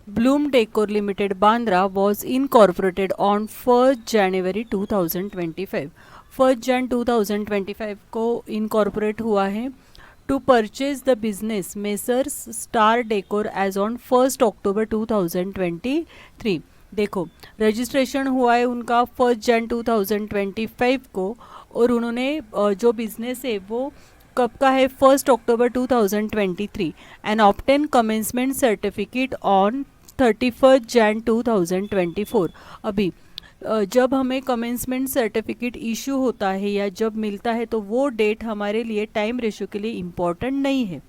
Bloom Decor Limited Bandra was incorporated on 1st January 2025. 1st Jan 2025 को incorporate हुआ है. To purchase the business Messrs Star Decor as on 1st October 2023. देखो registration हुआ है उनका 1st Jan 2025 को और उन्होंने जो बिजनेस है वो कब का है 1st October 2023 and obtain commencement certificate on 31st Jan 2024. अभी जब हमें कमेंसमेंट सर्टिफिकेट इशू होता है या जब मिलता है तो वो डेट हमारे लिए टाइम रेशो के लिए इम्पॉर्टेंट नहीं है.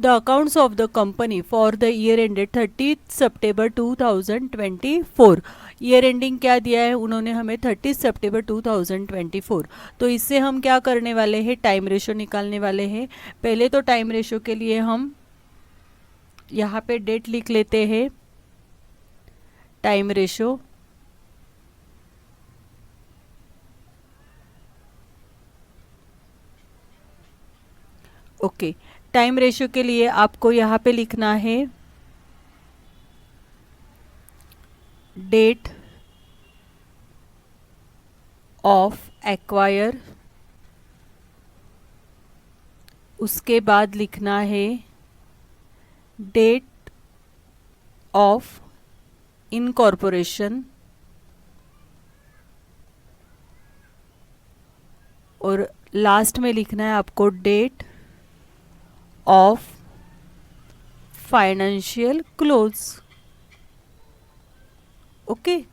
The accounts of the company for the year ended 30 September 2024. Year ending क्या दिया है उन्होंने हमें 30 सितंबर 2024. तो इससे हम क्या करने वाले हैं, टाइम रेशो निकालने वाले हैं. पहले तो टाइम रेशो के लिए हम यहाँ पे डेट लिख लेते हैं, time ratio. Okay, time ratio के लिए आपको यहाँ पे लिखना है डेट ऑफ एक्वायर, उसके बाद लिखना है डेट ऑफ इनकॉर्पोरेशन और लास्ट में लिखना है आपको date of financial close. Okay,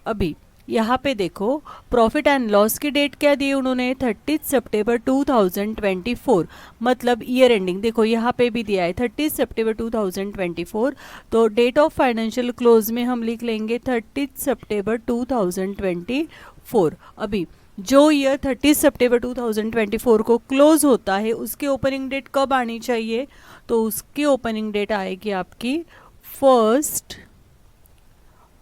अभी यहाँ पे देखो प्रॉफिट एंड लॉस की डेट क्या दी उन्होंने 30 सितंबर 2024, मतलब ईयर एंडिंग. देखो यहाँ पे भी दिया है 30 सितंबर 2024. तो डेट ऑफ फाइनेंशियल क्लोज में हम लिख लेंगे 30 सितंबर 2024. अभी जो ईयर 30 सितंबर 2024 को क्लोज होता है उसकी ओपनिंग डेट कब आनी चाहिए, तो उसकी ओपनिंग डेट आएगी आपकी 1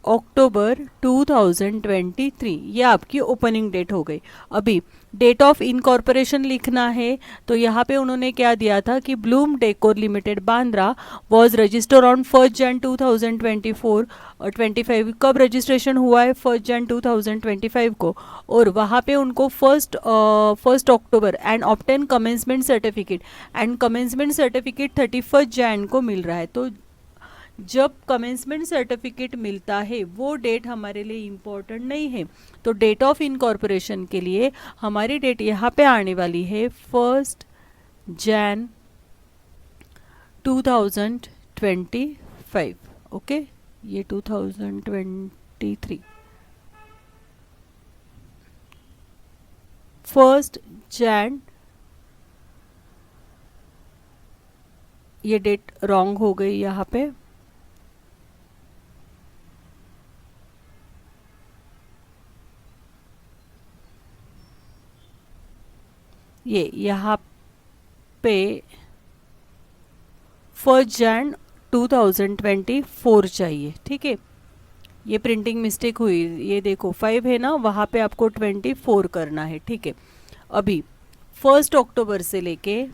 अक्टूबर 2023. ये आपकी ओपनिंग डेट हो गई. अभी डेट ऑफ इनकॉर्पोरेशन लिखना है. तो यहाँ पे उन्होंने क्या दिया था कि Bloom Decor Limited Bandra was register on 1 जन 2024 और 25. कब रजिस्ट्रेशन हुआ है 1 जन 2025 को, और वहाँ पे उनको first October and obtain commencement certificate, and commencement certificate 31 Jain को मिल रहा है. तो जब कमेंसमेंट सर्टिफिकेट मिलता है वो डेट हमारे लिए इम्पोर्टेंट नहीं है. तो डेट ऑफ इनकॉर्पोरेशन के लिए हमारी डेट यहाँ पे आने वाली है 1 जैन 2025. ओके, ये 2023 1 जैन. ये डेट रॉन्ग हो गई यहाँ पे. ये यहाँ पे 1 जैन 2024 चाहिए. ठीक है, ये प्रिंटिंग मिस्टेक हुई. ये देखो 5 है ना, वहाँ पे आपको 24 करना है. ठीक है, अभी 1 अक्टूबर से लेके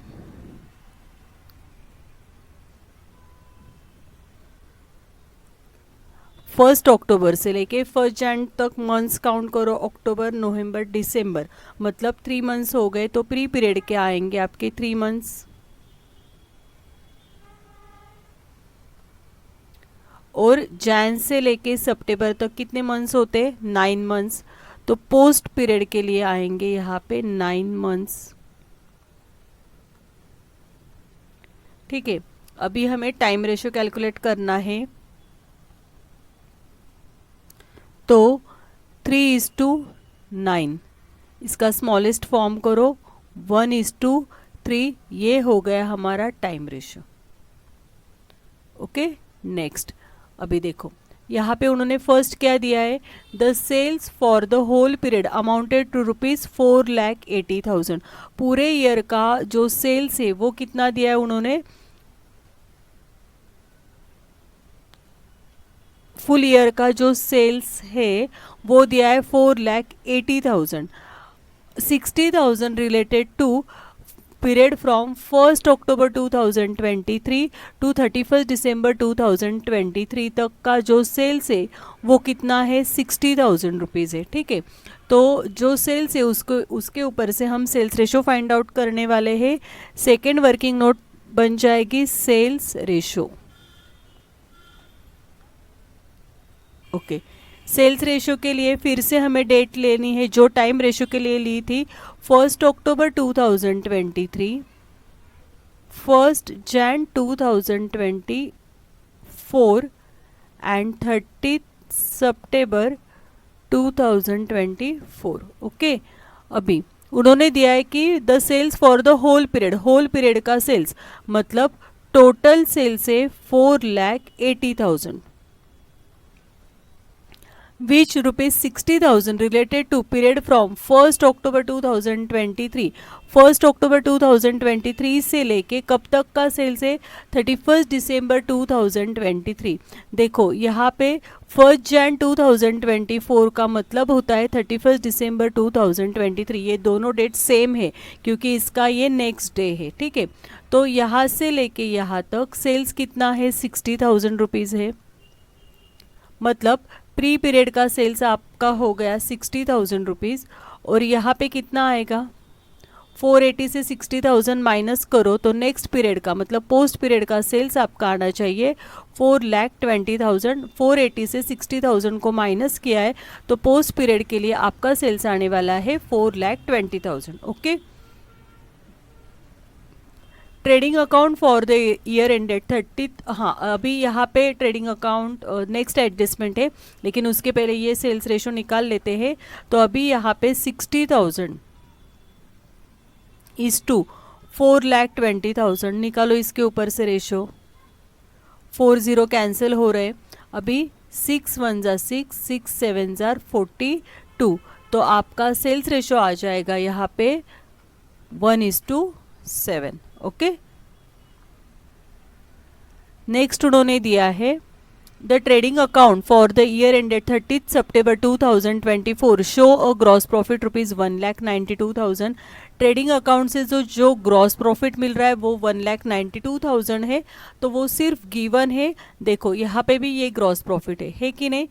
1 अक्टूबर से लेके 1 जैन तक मंथ्स काउंट करो. अक्टूबर, नवंबर, दिसंबर, मतलब 3 मंथ्स हो गए. तो प्री पीरियड क्या आएंगे आपके 3 मंथ्स, और जैन से लेके सितंबर तक कितने मंथ्स होते, 9 मंथ्स. तो पोस्ट पीरियड के लिए आएंगे यहाँ पे 9 मंथ्स. ठीक है, अभी हमें टाइम रेशियो कैलकुलेट करना है. तो 3:9, इसका स्मॉलेस्ट फॉर्म करो 1:3. ये हो गया हमारा टाइम रेशियो. Okay, next. अभी देखो यहाँ पे उन्होंने फर्स्ट क्या दिया है, the sales for the whole period amounted to ₹4,80,000. पूरे ईयर का जो सेल्स है वो कितना दिया है उन्होंने, फुल ईयर का जो सेल्स है वो दिया है 4,80,000. 60,000 related to period from 1 October 2023 to 31 December 2023 तक का जो सेल्स है वो कितना है, 60,000 रुपीज़ है। ठीक है, तो जो सेल्स है उसको उसके ऊपर से हम सेल्स रेशो फाइंड आउट करने वाले हैं। सेकेंड वर्किंग नोट बन जाएगी sales ratio. Okay, sales ratio के लिए फिर से हमें डेट लेनी है जो टाइम रेशो के लिए ली थी, 1 October 2023, 1 Jan 2024 and 30 September 2024। Okay, अभी उन्होंने दिया है कि the sales for the whole period का सेल्स मतलब टोटल सेल्स है 4,80,000 which rupees 60,000 related to period from 1st October 2023, 1st October 2023 से लेके कब तक का सेल्स है, 31 दिसंबर 2023। देखो यहाँ पे 1 जैन 2024 का मतलब होता है 31 दिसंबर 2023। ये दोनों डेट सेम है क्योंकि इसका ये नेक्स्ट डे है। ठीक है, तो यहाँ से लेके यहाँ तक सेल्स कितना है, 60,000 रुपीज़ है। मतलब प्री पीरियड का सेल्स आपका हो गया 60,000 रुपीज़। और यहाँ पे कितना आएगा, 480 से 60,000 माइनस करो तो नेक्स्ट पीरियड का मतलब पोस्ट पीरियड का सेल्स आपका आना चाहिए 4,20,000। 480 से 60,000 को माइनस किया है तो पोस्ट पीरियड के लिए आपका सेल्स आने वाला है 4,20,000। Okay, trading account for the year ended 30। हाँ, अभी यहाँ पे ट्रेडिंग अकाउंट नेक्स्ट एडजस्टमेंट है, लेकिन उसके पहले ये सेल्स रेशो निकाल लेते हैं। तो अभी यहाँ पे 60,000 इज टू 4,20,000 निकालो, इसके ऊपर से रेशो 40 कैंसिल हो रहे। अभी 6 1 ज़ा 6, 6 7 ज़ा 42। तो आपका सेल्स रेशो आ जाएगा यहाँ पे 1:7। ओके, नेक्स्ट उन्होंने दिया है the trading account for the year ended 30 September 2024 show a gross profit rupees 1,92,000। Trading account से जो ग्रॉस प्रॉफिट मिल रहा है वो 1,92,000 है। तो वो सिर्फ गिवन है। देखो यहाँ पे भी ये ग्रॉस प्रॉफिट है कि नहीं,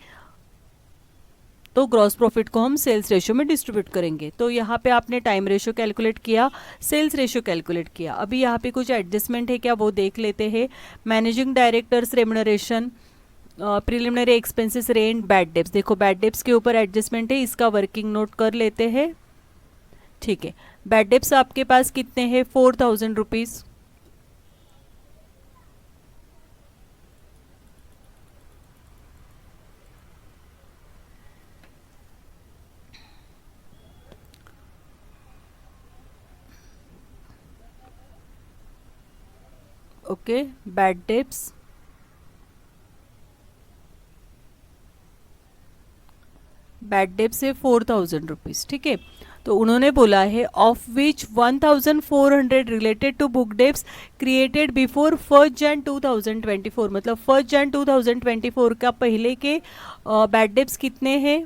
तो ग्रॉस प्रॉफिट को हम सेल्स रेशो में डिस्ट्रीब्यूट करेंगे। तो यहाँ पे आपने टाइम रेशो कैलकुलेट किया, सेल्स रेशो कैलकुलेट किया। अभी यहाँ पे कुछ एडजस्टमेंट है क्या वो देख लेते हैं। Managing directors remuneration, preliminary expenses, rent, bad debts. देखो बैड डेब्ट्स के ऊपर एडजस्टमेंट है, इसका वर्किंग नोट कर लेते हैं। ठीक है, बैड डेब्ट्स आपके पास कितने हैं, 4,000 रुपीज़। ओके, बैड डेब्ट्स से 4,000 रुपीज़। ठीक है, तो उन्होंने बोला है of which 1,400 related to book debts created before 1 Jan 2024। मतलब 1 जैन 2024 का पहले के बैड डेब्ट्स कितने हैं,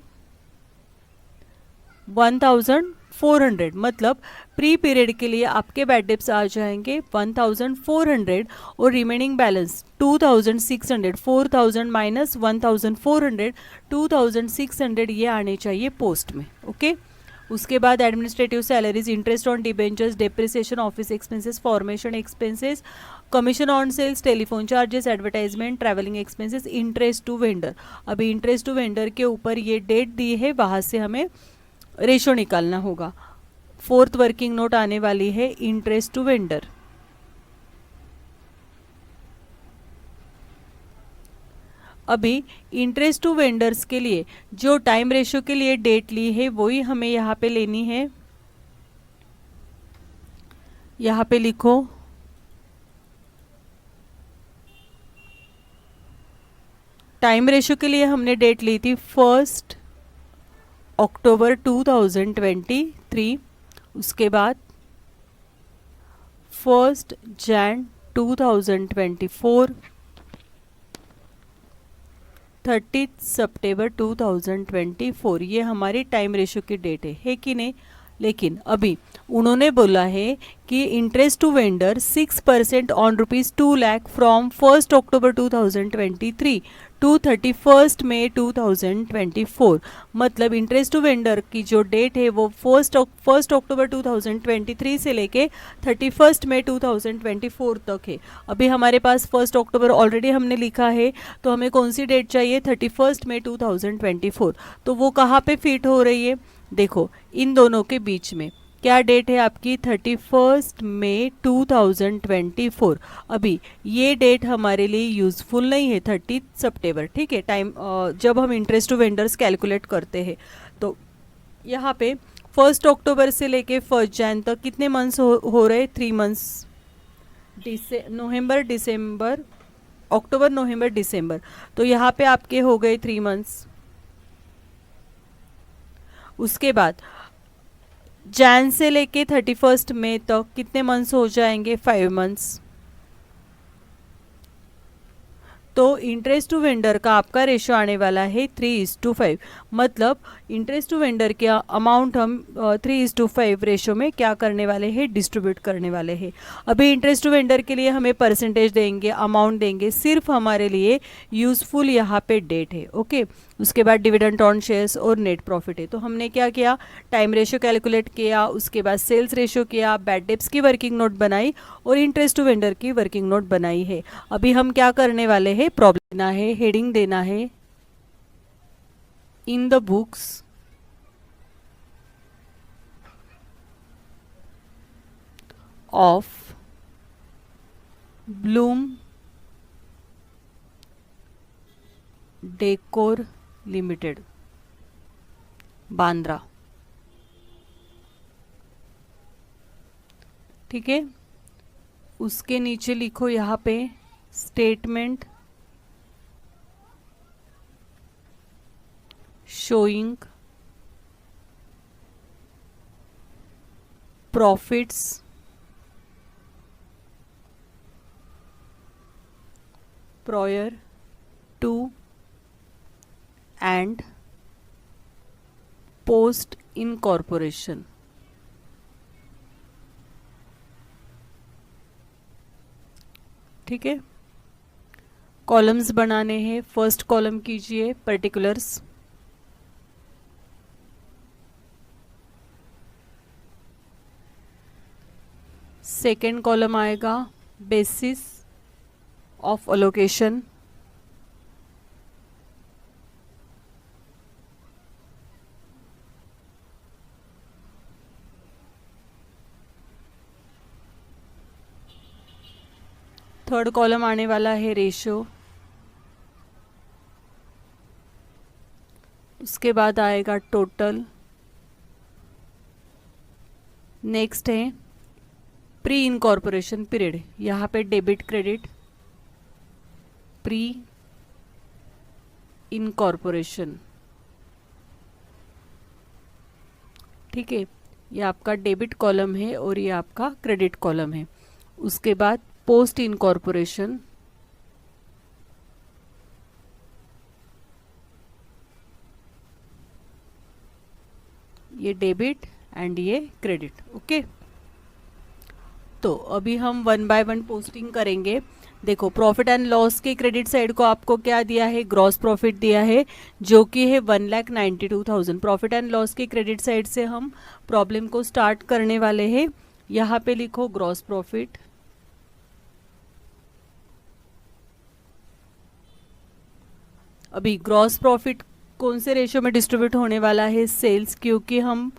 1,400। मतलब प्री पीरियड के लिए आपके बैड डेब्ट्स आ जाएंगे 1,400 और रिमेनिंग बैलेंस 2,600। 4,000 माइनस 1,400, 2,600 ये आने चाहिए पोस्ट में। ओके, उसके बाद administrative salaries, interest on debentures, depreciation, office expenses, formation expenses, commission on sales, telephone charges, advertisement, travelling expenses, interest to vendor. अभी इंटरेस्ट टू वेंडर के ऊपर ये डेट दी है, वहाँ से हमें रेशो निकालना होगा। फोर्थ वर्किंग नोट आने वाली है इंटरेस्ट टू वेंडर। अभी इंटरेस्ट टू वेंडर्स के लिए जो टाइम रेशो के लिए डेट ली है वही हमें यहाँ पे लेनी है। यहाँ पे लिखो टाइम रेशो के लिए हमने डेट ली थी 1 अक्टूबर 2023, उसके बाद 1 जैन 2024, 30 सितंबर 2024। ये हमारी टाइम रेशो की डेट है कि नहीं। लेकिन अभी उन्होंने बोला है कि interest to vendor 6% on ₹2 lakh from 1 October 2023 to 31 May 2024। मतलब इंटरेस्ट टू वेंडर की जो डेट है वो फर्स्ट अक्टूबर 2023 से लेके 31 मई 2024 तक है। अभी हमारे पास 1 अक्टूबर ऑलरेडी हमने लिखा है, तो हमें कौन सी डेट चाहिए? 31 मई 2024। तो वो कहाँ पे फिट हो रही है? देखो, इन दोनों के बीच में क्या डेट है आपकी? 31 मई 2024। अभी ये डेट हमारे लिए यूज़फुल नहीं है, 30 सितंबर, ठीक है, टाइम जब हम इंटरेस्ट टू वेंडर्स कैलकुलेट करते हैं। तो यहाँ पे 1 अक्टूबर से लेके 1 जनवरी तक कितने मंथ्स हो रहे? 3 मंथ्स, नवंबर दिसंबर अक्टूबर नवंबर दिसंबर। तो यहाँ पे आपके हो गए 3 मंथ्स। उसके बाद जैन से लेके 31 मई तक कितने मंथ्स हो जाएंगे? 5 मंथ्स। तो इंटरेस्ट टू वेंडर का आपका रेशो आने वाला है 3:5। मतलब इंटरेस्ट टू वेंडर के अमाउंट हम 3:5 रेशो में क्या करने वाले हैं? डिस्ट्रीब्यूट करने वाले हैं। अभी इंटरेस्ट टू वेंडर के लिए हमें परसेंटेज देंगे, अमाउंट देंगे, सिर्फ हमारे लिए यूजफुल यहाँ पे डेट है। ओके, उसके बाद डिविडेंड ऑन शेयर्स और नेट प्रॉफिट है। तो हमने क्या किया? टाइम रेशो कैलकुलेट किया, उसके बाद सेल्स रेशो किया, बैड डेब्ट्स की वर्किंग नोट बनाई और इंटरेस्ट टू वेंडर की वर्किंग नोट बनाई है। अभी हम क्या करने वाले हैं? प्रॉब्लम देना है, हेडिंग देना है, in the books of Bloom Decor Limited, Bandra. ठीक है, उसके नीचे लिखो यहाँ पे statement showing profits prior to and post incorporation. ठीक है, कॉलम्स बनाने हैं। फर्स्ट कॉलम कीजिए पर्टिकुलर्स, सेकेंड कॉलम आएगा basis of allocation, third column आने वाला है रेशो, उसके बाद आएगा टोटल। नेक्स्ट है प्री इनकॉर्पोरेशन पीरियड, यहाँ पे डेबिट क्रेडिट प्री इनकॉर्पोरेशन। ठीक है, ये आपका डेबिट कॉलम है और ये आपका क्रेडिट कॉलम है। उसके बाद पोस्ट इनकॉर्पोरेशन, ये डेबिट एंड ये क्रेडिट। ओके, तो अभी हम 1 बाय 1 पोस्टिंग करेंगे। देखो, प्रॉफिट एंड लॉस के क्रेडिट साइड को आपको क्या दिया है? ग्रॉस प्रॉफिट दिया है, जो कि है 1,92,000। प्रॉफिट एंड लॉस के क्रेडिट साइड से हम प्रॉब्लम को स्टार्ट करने वाले हैं। यहाँ पे लिखो ग्रॉस प्रॉफिट, अभी ग्रॉस प्रॉफिट कौन से रेशो में डिस्ट्रीब्यूट होने वाला है? सेल्स, क्योंकि हम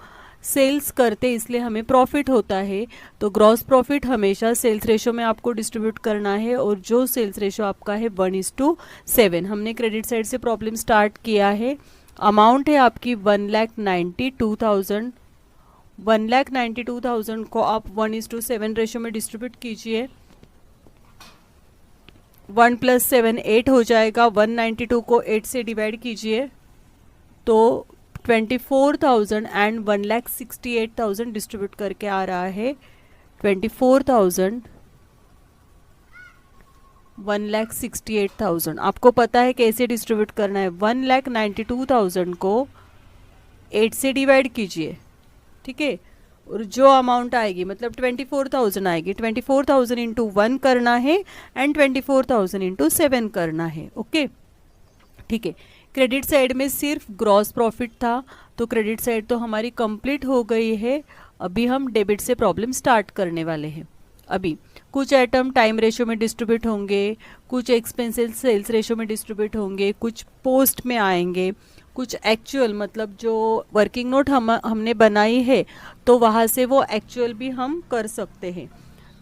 सेल्स करते इसलिए हमें प्रॉफिट होता है। तो ग्रॉस प्रॉफिट हमेशा सेल्स रेशो में आपको डिस्ट्रीब्यूट करना है, और जो सेल्स रेशो आपका है 1:7। हमने क्रेडिट साइड से प्रॉब्लम स्टार्ट किया है। अमाउंट है आपकी 1,92,000। 1,92,000 को आप 1:7 रेशो में डिस्ट्रीब्यूट कीजिए। 1 + 7 8 हो जाएगा। 192 को 8 से डिवाइड कीजिए तो 24,000 एंड 1,68,000 डिस्ट्रीब्यूट करके आ रहा है। 24,000 1,68,000। आपको पता है कैसे डिस्ट्रीब्यूट करना है? 1,92,000 को 8 से डिवाइड कीजिए। ठीक है, और जो अमाउंट आएगी मतलब 24,000 आएगी, 24,000 इंटू 1 करना है एंड 24,000 इंटू 7 करना है। ओके ठीक है। क्रेडिट साइड में सिर्फ ग्रॉस प्रॉफिट था, तो क्रेडिट साइड तो हमारी कंप्लीट हो गई है। अभी हम डेबिट से प्रॉब्लम स्टार्ट करने वाले हैं। अभी कुछ आइटम टाइम रेशो में डिस्ट्रीब्यूट होंगे, कुछ एक्सपेंसेस सेल्स रेशो में डिस्ट्रीब्यूट होंगे, कुछ पोस्ट में आएंगे, कुछ एक्चुअल मतलब जो वर्किंग नोट हमने बनाई है तो वहाँ से वो एक्चुअल भी हम कर सकते हैं।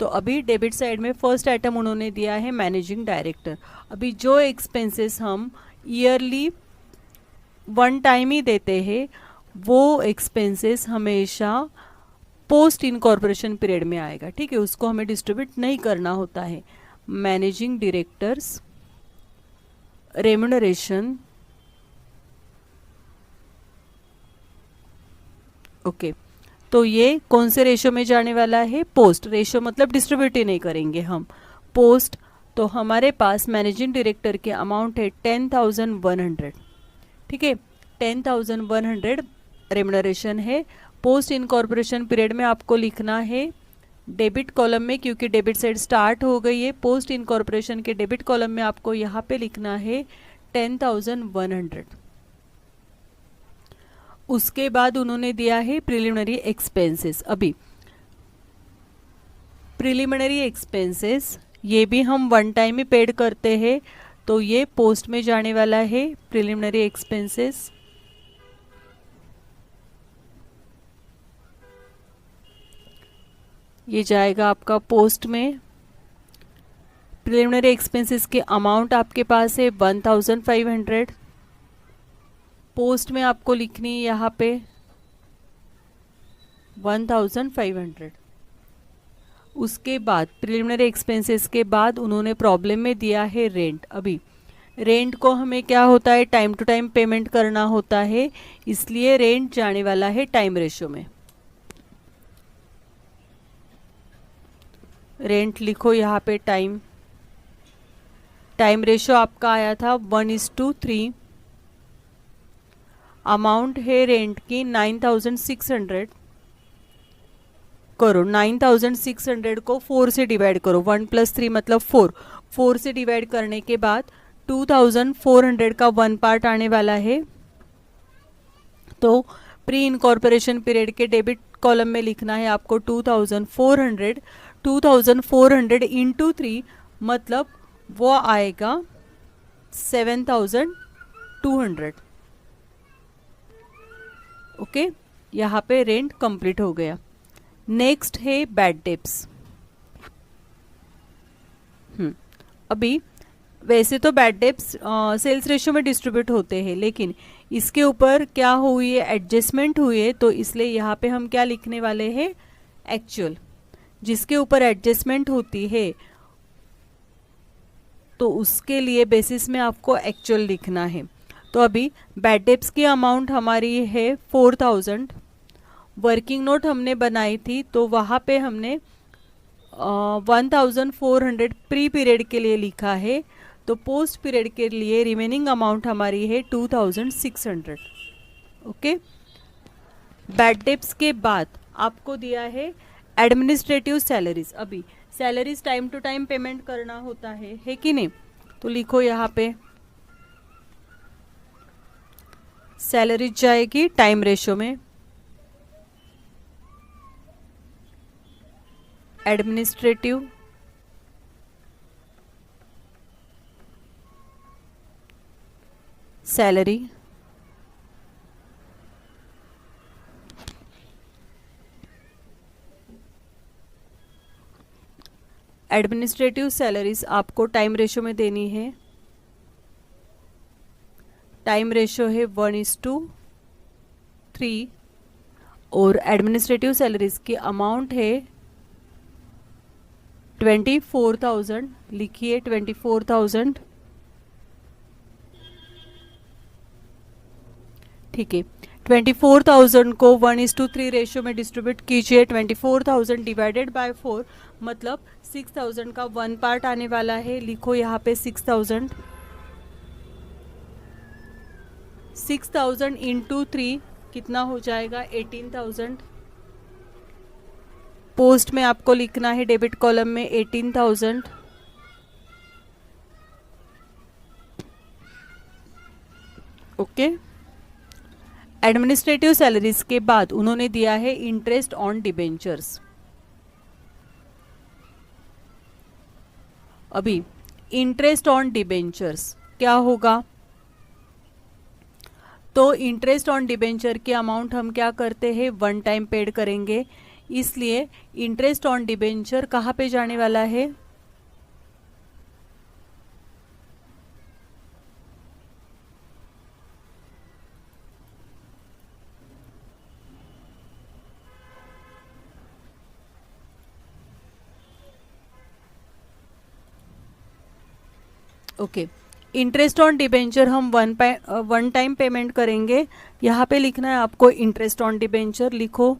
तो अभी डेबिट साइड में फर्स्ट आइटम उन्होंने दिया है मैनेजिंग डायरेक्टर। अभी जो एक्सपेंसेस हम ईयरली वन टाइम ही देते हैं वो एक्सपेंसेस हमेशा पोस्ट इनकॉर्पोरेशन पीरियड में आएगा। ठीक है, उसको हमें डिस्ट्रीब्यूट नहीं करना होता है। मैनेजिंग डायरेक्टर्स रेम्यूनरेशन, ओके तो ये कौन से रेशो में जाने वाला है? पोस्ट रेशो, मतलब डिस्ट्रीब्यूट ही नहीं करेंगे हम, पोस्ट। तो हमारे पास मैनेजिंग डायरेक्टर के अमाउंट है 10,100। ठीक है, 10,100 रेम्यूनरेशन है। पोस्ट इनकॉर्पोरेशन पीरियड में आपको लिखना है डेबिट कॉलम में, क्योंकि डेबिट साइड स्टार्ट हो गई है। पोस्ट इनकॉर्पोरेशन के डेबिट कॉलम में आपको यहाँ पे लिखना है 10,100। उसके बाद उन्होंने दिया है प्रिलिमिनरी एक्सपेंसेस। अभी प्रिलिमिनरी एक्सपेंसेस ये भी हम वन टाइम ही पेड करते हैं, तो ये पोस्ट में जाने वाला है। प्रिलिमिनरी एक्सपेंसेस ये जाएगा आपका पोस्ट में। प्रिलिमिनरी एक्सपेंसेस के अमाउंट आपके पास है 1,500। पोस्ट में आपको लिखनी है यहाँ पे 1,500। उसके बाद प्रिलिमिनरी एक्सपेंसेस के बाद उन्होंने प्रॉब्लम में दिया है रेंट। अभी रेंट को हमें क्या होता है, टाइम टू टाइम पेमेंट करना होता है, इसलिए रेंट जाने वाला है टाइम रेशो में। रेंट लिखो यहाँ पे टाइम रेशो आपका आया था 1:3। अमाउंट है रेंट की 9,600 करो। 9,600 को 4 से डिवाइड करो, 1 + 3 मतलब 4। 4 से डिवाइड करने के बाद 2,400 का 1 पार्ट आने वाला है। तो प्री इनकॉर्पोरेशन पीरियड के डेबिट कॉलम में लिखना है आपको 2,400। 2,400 इंटू 3 मतलब वो आएगा 7,200। ओके यहाँ पे रेंट कंप्लीट हो गया। नेक्स्ट है बैड डेब्ट्स। अभी वैसे तो बैड डेब्ट्स सेल्स रेशियो में डिस्ट्रीब्यूट होते हैं, लेकिन इसके ऊपर क्या हुई है, एडजस्टमेंट हुई है, तो इसलिए यहाँ पे हम क्या लिखने वाले हैं, एक्चुअल। जिसके ऊपर एडजस्टमेंट होती है तो उसके लिए बेसिस में आपको एक्चुअल लिखना है। तो अभी बैड डेब्ट्स की अमाउंट हमारी है 4,000। वर्किंग नोट हमने बनाई थी तो वहाँ पे हमने 1,400 प्री पीरियड के लिए लिखा है, तो पोस्ट पीरियड के लिए रिमेनिंग अमाउंट हमारी है 2,600। ओके, बैड डेब्ट्स के बाद आपको दिया है एडमिनिस्ट्रेटिव सैलरीज। अभी salaries time to time payment करना होता है कि नहीं? तो लिखो यहाँ पे सैलरीज जाएगी टाइम रेशो में। एडमिनिस्ट्रेटिव सैलरी एडमिनिस्ट्रेटिव सैलरीज आपको टाइम रेशो में देनी है। टाइम रेशो है 1:3 और एडमिनिस्ट्रेटिव सैलरीज की अमाउंट है 24,000। लिखिए 24,000। ठीक है, 24,000 को 1:3 रेशियो में डिस्ट्रीब्यूट कीजिए। 24,000 डिवाइडेड बाय 4 मतलब 6,000 का 1 पार्ट आने वाला है। लिखो यहाँ पे 6,000। 6,000 इंटू 3 कितना हो जाएगा, 18,000। पोस्ट में आपको लिखना है डेबिट कॉलम में 18,000। ओके। एडमिनिस्ट्रेटिव सैलरीज के बाद उन्होंने दिया है इंटरेस्ट ऑन डिबेंचर्स। अभी इंटरेस्ट ऑन डिबेंचर्स क्या होगा? तो इंटरेस्ट ऑन डिबेंचर की अमाउंट हम क्या करते हैं, वन टाइम पेड करेंगे, इसलिए इंटरेस्ट ऑन डिबेंचर कहाँ पे जाने वाला है? ओके। इंटरेस्ट ऑन डिबेंचर हम वन टाइम पेमेंट करेंगे। यहाँ पे लिखना है आपको इंटरेस्ट ऑन डिबेंचर, लिखो।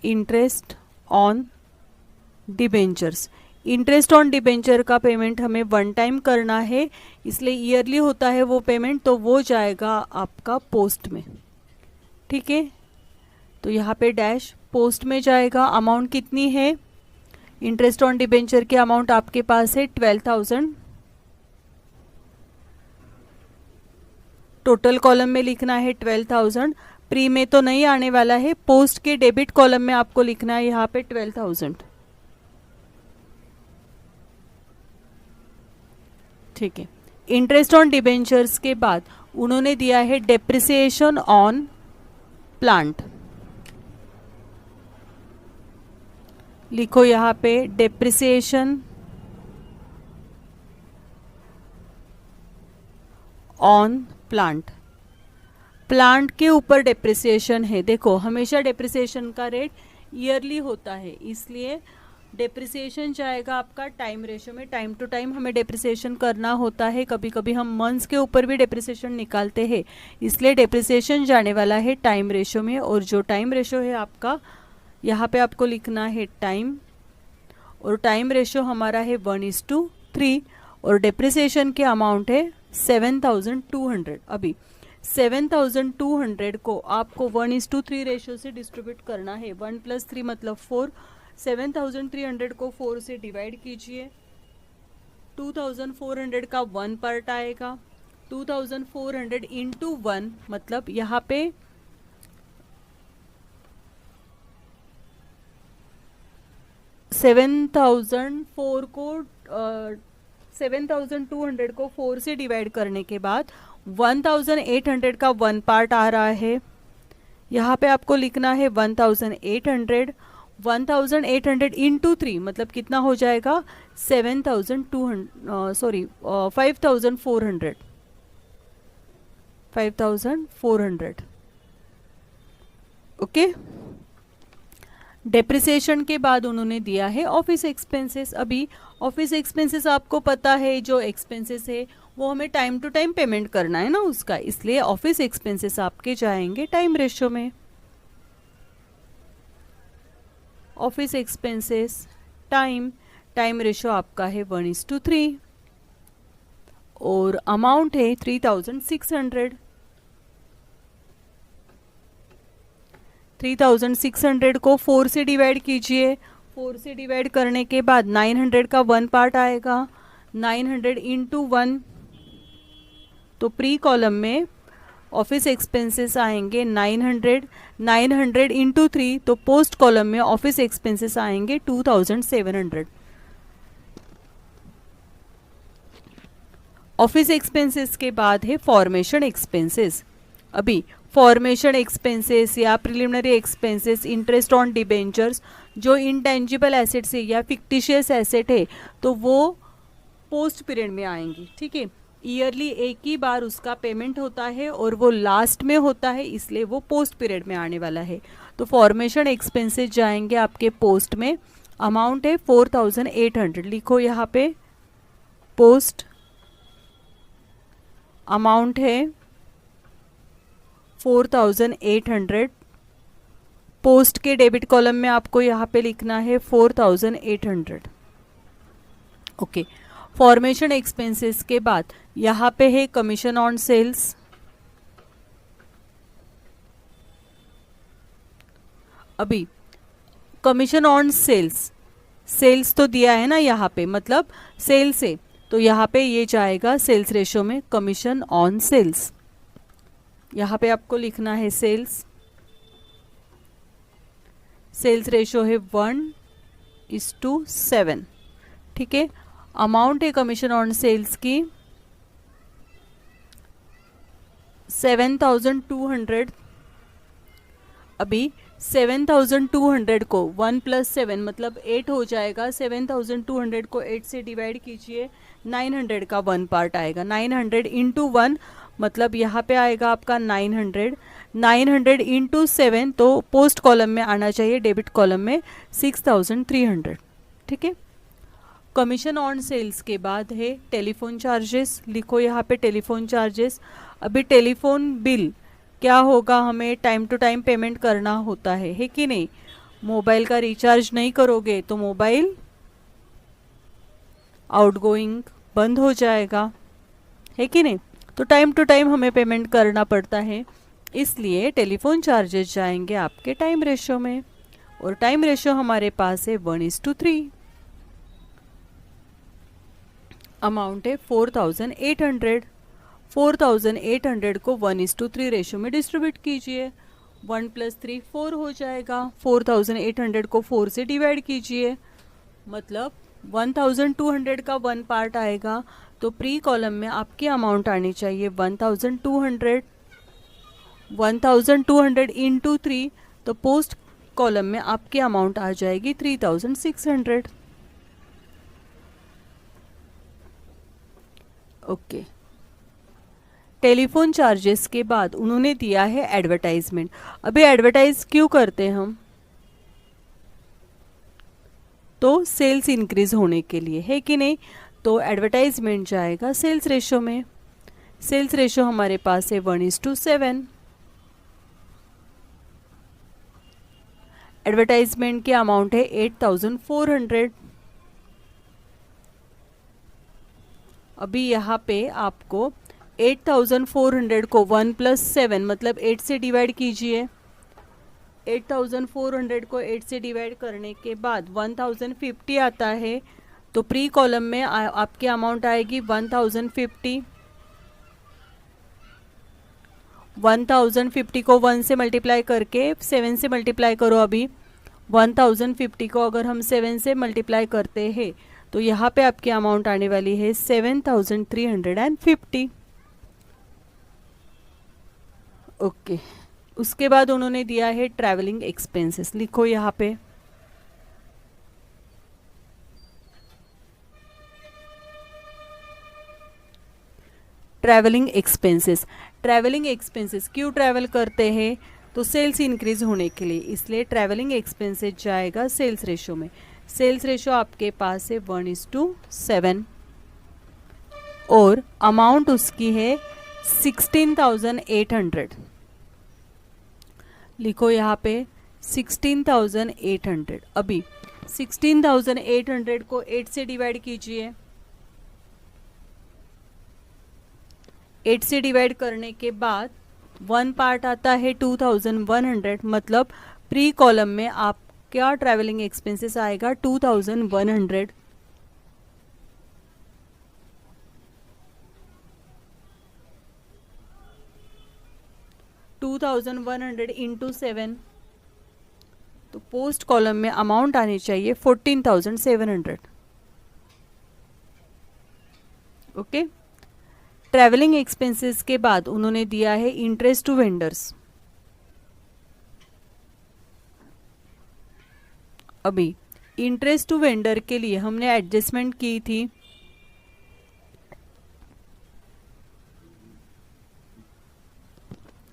Interest on debentures. Interest on debenture का पेमेंट हमें वन टाइम करना है, इसलिए ईयरली होता है वो पेमेंट, तो वो जाएगा आपका पोस्ट में। ठीक है, तो यहाँ पे डैश पोस्ट में जाएगा। अमाउंट कितनी है? इंटरेस्ट ऑन डिबेंचर की अमाउंट आपके पास है 12,000। टोटल कॉलम में लिखना है 12,000। प्री में तो नहीं आने वाला है, पोस्ट के डेबिट कॉलम में आपको लिखना है यहाँ पे 12,000। ठीक है। इंटरेस्ट ऑन डिबेंचर्स के बाद उन्होंने दिया है डेप्रिसिएशन ऑन प्लांट। लिखो यहाँ पे डेप्रिसिएशन ऑन प्लांट। प्लांट के ऊपर डेप्रिसिएशन है। देखो हमेशा डेप्रिसिएशन का रेट ईयरली होता है, इसलिए डेप्रिसिएशन जाएगा आपका टाइम रेशो में। टाइम टू टाइम हमें डेप्रिसिएशन करना होता है, कभी कभी हम मंथ्स के ऊपर भी डेप्रिसिएशन निकालते हैं, इसलिए डेप्रिसिएशन जाने वाला है टाइम रेशो में। और जो टाइम रेशो है आपका, यहाँ पे आपको लिखना है टाइम, और टाइम रेशो हमारा है 1:3, और डेप्रिसिएशन के अमाउंट है 7,200। अभी 7,200 को आपको 1:3 रेशो से डिस्ट्रीब्यूट करना है। 1 + 3 मतलब 4। 7,300 को 4 से डिवाइड कीजिए। 2,400 का 1 पार्ट आएगा। 2,400 इंटू 1 मतलब यहाँ पे 7,200 को 4 से डिवाइड करने के बाद 1,800 का 1 पार्ट आ रहा है। यहाँ पे आपको लिखना है 1,800। 1,800 इंटू 3 मतलब कितना हो जाएगा? 5,400। 5,400। ओके। डेप्रिसिएशन के बाद उन्होंने दिया है ऑफिस एक्सपेंसेस। अभी ऑफिस एक्सपेंसेस आपको पता है, जो एक्सपेंसेस है वो हमें टाइम टू टाइम पेमेंट करना है ना उसका, इसलिए ऑफिस एक्सपेंसेस आपके जाएंगे टाइम रेशो में। ऑफिस एक्सपेंसेस टाइम रेशो आपका है 1:3, और अमाउंट है 3,600। 3,600 को 4 से डिवाइड कीजिए। 4 से डिवाइड करने के बाद 900 का 1 पार्ट आएगा। 900 इंटू 1, तो प्री कॉलम में ऑफिस एक्सपेंसेस आएंगे 900। 900 इंटू 3, तो पोस्ट कॉलम में ऑफिस एक्सपेंसेस आएंगे 2,700। ऑफिस एक्सपेंसेस के बाद है फॉर्मेशन एक्सपेंसेस। अभी फॉर्मेशन एक्सपेंसेस या preliminary expenses, interest on debentures, जो इंटेंजिबल एसेट्स है या फिक्टिशियस एसेट है, तो वो पोस्ट पीरियड में आएंगी। ठीक है, ईयरली एक ही बार उसका पेमेंट होता है और वो लास्ट में होता है, इसलिए वो पोस्ट पीरियड में आने वाला है। तो फॉर्मेशन एक्सपेंसेस जाएंगे आपके पोस्ट में। अमाउंट है 4,800। लिखो यहाँ पे पोस्ट अमाउंट है 4,800। पोस्ट के डेबिट कॉलम में आपको यहाँ पे लिखना है 4,800। ओके। फॉर्मेशन एक्सपेंसेस के बाद यहाँ पे है कमीशन ऑन सेल्स। अभी कमीशन ऑन सेल्स, सेल्स तो दिया है ना यहाँ पे, मतलब सेल्स है, तो यहाँ पे ये जाएगा सेल्स रेशो में कमीशन ऑन सेल्स। यहाँ पे आपको लिखना है सेल्स, सेल्स रेशो है 1:7। ठीक है। अमाउंट है कमीशन ऑन सेल्स की 7,200। अभी 7,200 को 1 + 7 मतलब 8 हो जाएगा। 7,200 को 8 से डिवाइड कीजिए, 900 का 1 पार्ट आएगा। 900 × 1 मतलब यहाँ पे आएगा आपका 900। 900 × 7 तो पोस्ट कॉलम में आना चाहिए, डेबिट कॉलम में 6,300। ठीक है। कमीशन ऑन सेल्स के बाद है टेलीफोन चार्जेस। लिखो यहाँ पे टेलीफोन चार्जेस। अभी टेलीफोन बिल क्या होगा, हमें टाइम टू टाइम पेमेंट करना होता है कि नहीं। मोबाइल का रिचार्ज नहीं करोगे तो मोबाइल आउटगोइंग बंद हो जाएगा, है कि नहीं। तो टाइम टू टाइम हमें पेमेंट करना पड़ता है, इसलिए टेलीफोन चार्जेस जाएंगे आपके टाइम रेशो में, और टाइम रेशो हमारे पास है 1:3। अमाउंट है 4,800। 4,800 को 1:3 रेशो में डिस्ट्रीब्यूट कीजिए। 1 + 3 4 हो जाएगा। 4,800 को 4 से डिवाइड कीजिए, मतलब 1,200 का 1 पार्ट आएगा। तो प्री कॉलम में आपकी अमाउंट आनी चाहिए 1,200। 1,200 × 3 तो पोस्ट कॉलम में आपकी अमाउंट आ जाएगी 3,600। ओके। टेलीफोन चार्जेस के बाद उन्होंने दिया है एडवर्टाइजमेंट। अभी एडवर्टाइज क्यों करते हैं हम, तो सेल्स इंक्रीज होने के लिए, है कि नहीं। तो एडवर्टाइजमेंट जाएगा सेल्स रेशो में। सेल्स रेशो हमारे पास है 1:7। एडवर्टाइजमेंट की अमाउंट है 8,400। अभी यहाँ पे आपको 8,400 को 1 + 7 मतलब 8 से डिवाइड कीजिए। 8,400 को 8 से डिवाइड करने के बाद 1,050 आता है, तो प्री कॉलम में आपकी अमाउंट आएगी 1,050। 1,050 को 1 से मल्टीप्लाई करके 7 से मल्टीप्लाई करो। अभी 1,050 को अगर हम 7 से मल्टीप्लाई करते हैं तो यहाँ पे आपकी अमाउंट आने वाली है 7,350। ओके। उसके बाद उन्होंने दिया है ट्रैवलिंग एक्सपेंसेस। लिखो यहाँ पे ट्रैवलिंग एक्सपेंसेस। ट्रैवलिंग एक्सपेंसेस क्यों ट्रैवल करते हैं, तो सेल्स इंक्रीज होने के लिए, इसलिए ट्रैवलिंग एक्सपेंसेस जाएगा सेल्स रेशो में। सेल्स रेशो आपके पास है 1:7 और अमाउंट उसकी है 16,800। लिखो यहाँ पे 16,800। अभी 16,800 को 8 से डिवाइड कीजिए। 8 से डिवाइड करने के बाद 1 पार्ट आता है 2,100 मतलब प्री कॉलम में आप क्या ट्रैवलिंग एक्सपेंसेस आएगा 2,100। 2,100 × 7 तो पोस्ट कॉलम में अमाउंट आनी चाहिए 14,700। ओके। ट्रैवलिंग एक्सपेंसेस के बाद उन्होंने दिया है इंटरेस्ट टू वेंडर्स। अभी इंटरेस्ट टू वेंडर के लिए हमने एडजस्टमेंट की थी,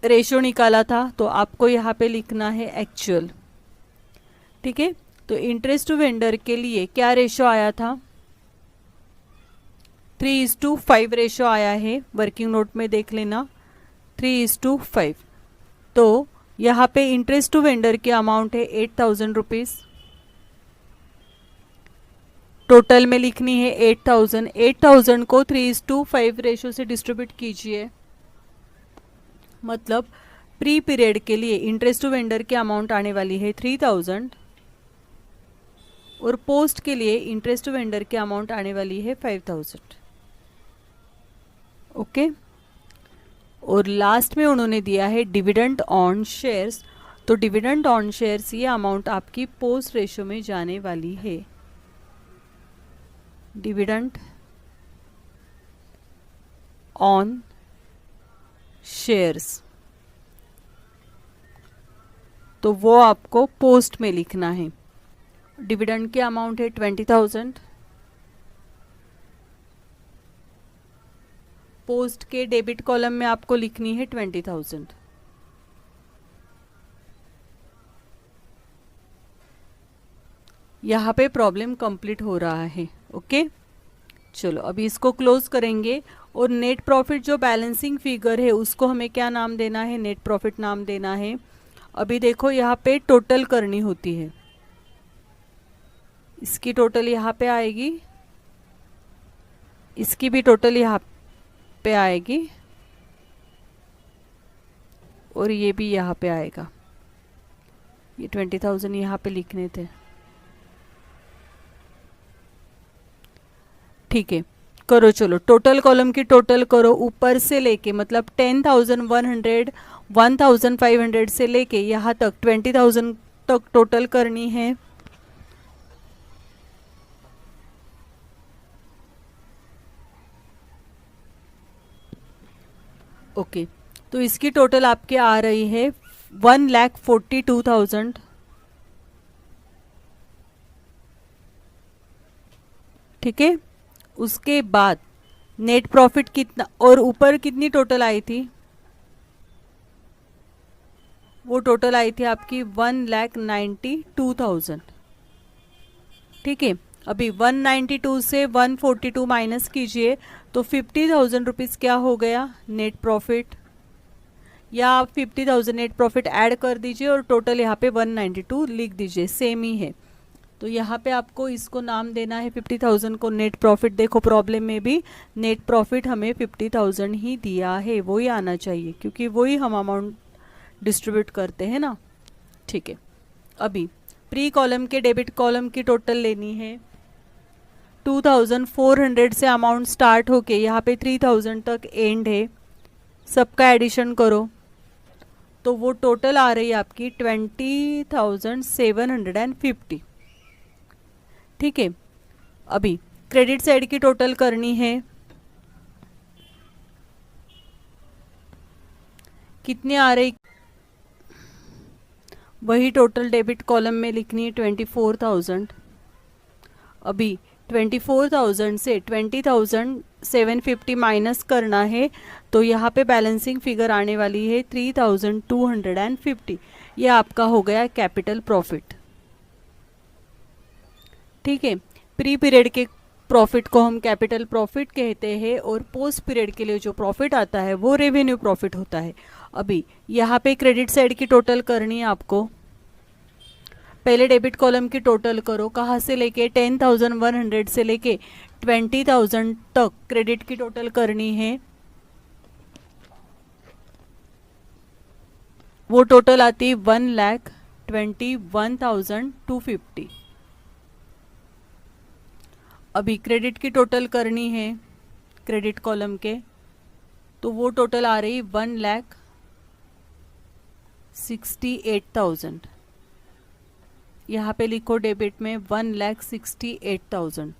रेशो निकाला था, तो आपको यहाँ पे लिखना है एक्चुअल। ठीक है। तो इंटरेस्ट टू वेंडर के लिए क्या रेशो आया था, 3:5 रेशो आया है। वर्किंग नोट में देख लेना 3:5। तो यहाँ पे इंटरेस्ट टू वेंडर की अमाउंट है 8,000 रुपीज़। टोटल में लिखनी है 8000। 8000 को 3:5 रेशो से डिस्ट्रीब्यूट कीजिए, मतलब प्री पीरियड के लिए इंटरेस्ट टू वेंडर की अमाउंट आने वाली है 3000 और पोस्ट के लिए इंटरेस्ट टू वेंडर की अमाउंट आने वाली है 5000। ओके, और लास्ट में उन्होंने दिया है डिविडेंड ऑन शेयर्स। तो डिविडेंड ऑन शेयर्स ये अमाउंट आपकी पोस्ट रेशो में जाने वाली है। डिविडेंड ऑन शेयर्स, तो वो आपको पोस्ट में लिखना है। डिविडेंड की अमाउंट है 20,000, पोस्ट के डेबिट कॉलम में आपको लिखनी है 20,000। यहाँ पे प्रॉब्लम कंप्लीट हो रहा है। ओके, चलो अभी इसको क्लोज करेंगे और नेट प्रॉफिट जो बैलेंसिंग फिगर है उसको हमें क्या नाम देना है, नेट प्रॉफिट नाम देना है। अभी देखो यहाँ पे टोटल करनी होती है, इसकी टोटल यहाँ पे आएगी, इसकी भी टोटल यहाँ पे आएगी और ये भी यहाँ पे आएगा। ये 20,000 यहाँ पे लिखने थे। ठीक है, करो चलो टोटल कॉलम की टोटल करो, ऊपर से लेके मतलब 10,100 1,500 से लेके यहाँ तक 20,000 तक टोटल करनी है। ओके, तो इसकी टोटल आपके आ रही है 1,42,000। ठीक है, उसके बाद नेट प्रॉफिट कितना और ऊपर कितनी टोटल आई थी, वो टोटल आई थी आपकी 1,92,000। ठीक है, अभी 192 से 142 माइनस कीजिए तो 50,000 रुपीज़ क्या हो गया नेट प्रॉफिट, या आप 50,000 नेट प्रॉफिट ऐड कर दीजिए और टोटल यहाँ पे 192 लिख दीजिए, सेम ही है। तो यहाँ पे आपको इसको नाम देना है 50,000 को नेट प्रॉफिट। देखो प्रॉब्लम में भी नेट प्रॉफिट हमें 50,000 ही दिया है, वही आना चाहिए क्योंकि वही हम अमाउंट डिस्ट्रीब्यूट करते हैं ना। ठीक है, अभी प्री कॉलम के डेबिट कॉलम की टोटल लेनी है। 2,400 से अमाउंट स्टार्ट होके यहाँ पे 3,000 तक एंड है, सबका एडिशन करो तो वो टोटल आ रही है आपकी 20,750। ठीक है, अभी क्रेडिट साइड की टोटल करनी है, कितनी आ रही, वही टोटल डेबिट कॉलम में लिखनी है 24,000। अभी 24,000 से 20,750 माइनस करना है तो यहाँ पे बैलेंसिंग फिगर आने वाली है 3,250। ये आपका हो गया कैपिटल प्रॉफिट। ठीक है, प्री पीरियड के प्रॉफिट को हम कैपिटल प्रॉफिट कहते हैं और पोस्ट पीरियड के लिए जो प्रॉफिट आता है वो रेवेन्यू प्रॉफिट होता है। अभी यहाँ पे क्रेडिट साइड की टोटल करनी है आपको। पहले डेबिट कॉलम की टोटल करो, कहाँ से लेके 10,100 से लेके 20,000 तक क्रेडिट की टोटल करनी है। वो टोटल आती है 1,21,250। अभी क्रेडिट की टोटल करनी है क्रेडिट कॉलम के, तो वो टोटल आ रही 1,68,000। यहाँ पे लिखो डेबिट में 1,68,000।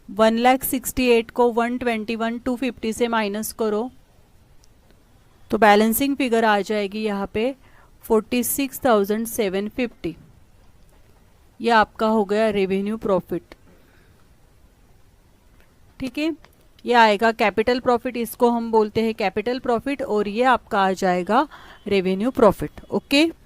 1,68,000 को 121,250 से माइनस करो तो बैलेंसिंग फिगर आ जाएगी यहाँ पे 46,750। यह आपका हो गया रेवेन्यू प्रॉफिट। ठीक है, ये आएगा कैपिटल प्रॉफिट, इसको हम बोलते हैं कैपिटल प्रॉफिट, और ये आपका आ जाएगा रेवेन्यू प्रॉफिट। ओके।